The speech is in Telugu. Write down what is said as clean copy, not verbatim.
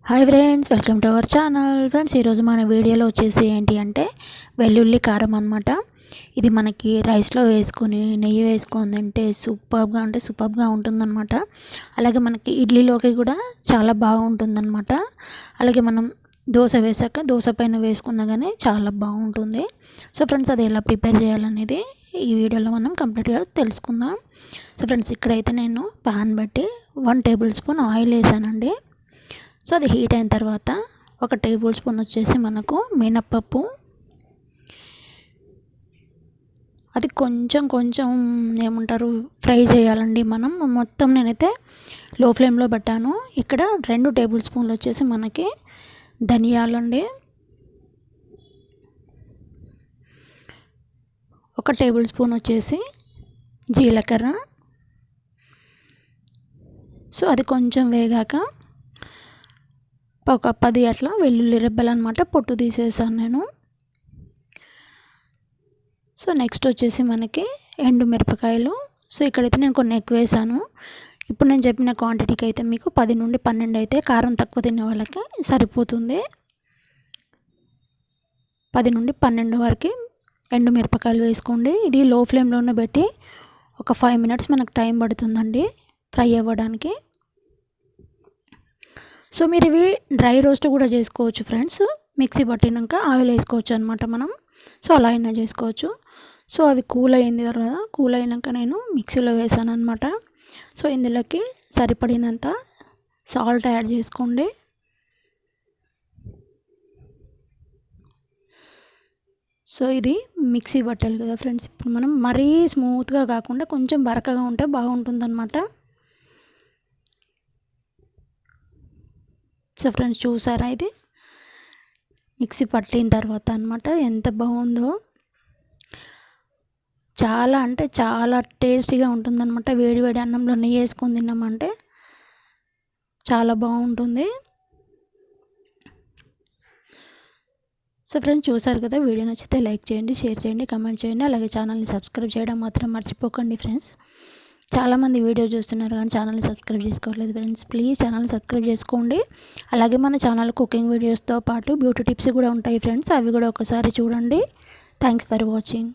Hi friends, welcome to our channel. Friends, ఈరోజు మన వీడియోలో వచ్చేసి ఏంటి అంటే వెల్లుల్లి కారం అనమాట. ఇది మనకి రైస్లో వేసుకొని నెయ్యి వేసుకొని తింటే సూపర్గా ఉంటుందన్నమాట. అలాగే మనకి ఇడ్లీలోకి కూడా చాలా బాగుంటుందన్నమాట. అలాగే మనం దోశ వేసాక దోశ పైన వేసుకున్నా కానీ చాలా బాగుంటుంది. సో ఫ్రెండ్స్, అది ఎలా ప్రిపేర్ చేయాలనేది ఈ వీడియోలో మనం కంప్లీట్గా తెలుసుకుందాం. సో ఫ్రెండ్స్, ఇక్కడైతే నేను పాన్ బట్టి 1 టేబుల్ స్పూన్ ఆయిల్ వేసానండి. సో అది హీట్ అయిన తర్వాత 1 టేబుల్ స్పూన్ వచ్చేసి మనకు మినప్పప్పు, అది కొంచెం ఏమంటారు ఫ్రై చేయాలండి. మనం మొత్తం నేనైతే లో ఫ్లేమ్లో పెట్టాను. ఇక్కడ 2 టేబుల్ స్పూన్లు వచ్చేసి మనకి ధనియాలండి, 1 టేబుల్ స్పూన్ వచ్చేసి జీలకర్ర. సో అది కొంచెం వేగాక ఒక 10 అట్లా వెల్లుల్లి రెబ్బలు అనమాట, పొట్టు తీసేసాను నేను. సో నెక్స్ట్ వచ్చేసి మనకి ఎండు మిరపకాయలు. సో ఇక్కడైతే నేను కొన్ని ఎక్కువ వేసాను. ఇప్పుడు నేను చెప్పిన క్వాంటిటీకి అయితే మీకు 10 నుండి 12 అయితే కారం తక్కువ తినే వాళ్ళకి సరిపోతుంది. 10 నుండి 12 వరకు ఎండు మిరపకాయలు వేసుకోండి. ఇది లో ఫ్లేమ్లోనే పెట్టి ఒక 5 మినిట్స్ మనకు టైం పడుతుందండి ఫ్రై అవ్వడానికి. సో మీరు ఇవి డ్రై రోస్ట్ కూడా చేసుకోవచ్చు ఫ్రెండ్స్. మిక్సీ పట్టినాక ఆయిల్ వేసుకోవచ్చు అనమాట మనం. సో అలా అయినా చేసుకోవచ్చు. సో అవి కూల్ అయింది తర్వాత కూల్ అయినాక నేను మిక్సీలో వేసాను అనమాట. సో ఇందులోకి సరిపడినంత సాల్ట్ యాడ్ చేసుకోండి. సో ఇది మిక్సీ పట్టాలి కదా ఫ్రెండ్స్. ఇప్పుడు మనం మరీ స్మూత్గా కాకుండా కొంచెం బరకగా ఉంటే బాగుంటుందన్నమాట. సో ఫ్రెండ్స్, చూసారా ఇది మిక్సీ పట్టిన తర్వాత అనమాట ఎంత బాగుందో. చాలా అంటే చాలా టేస్టీగా ఉంటుందన్నమాట. వేడి వేడి అన్నంలో నెయ్యి వేసుకొని తిన్నామంటే చాలా బాగుంటుంది. సో ఫ్రెండ్స్, చూసారు కదా, వీడియో నచ్చితే లైక్ చేయండి, షేర్ చేయండి, కామెంట్ చేయండి. అలాగే ఛానల్ని సబ్స్క్రైబ్ చేయడం మాత్రం మర్చిపోకండి ఫ్రెండ్స్. చాలామంది వీడియో చూస్తున్నారు కానీ ఛానల్ని సబ్స్క్రైబ్ చేసుకోవట్లేదు ఫ్రెండ్స్. ప్లీజ్ ఛానల్ని సబ్స్క్రైబ్ చేసుకోండి. అలాగే మన ఛానల్ కుకింగ్ వీడియోస్తో పాటు బ్యూటీ టిప్స్ కూడా ఉంటాయి ఫ్రెండ్స్. అవి కూడా ఒకసారి చూడండి. Thanks for watching.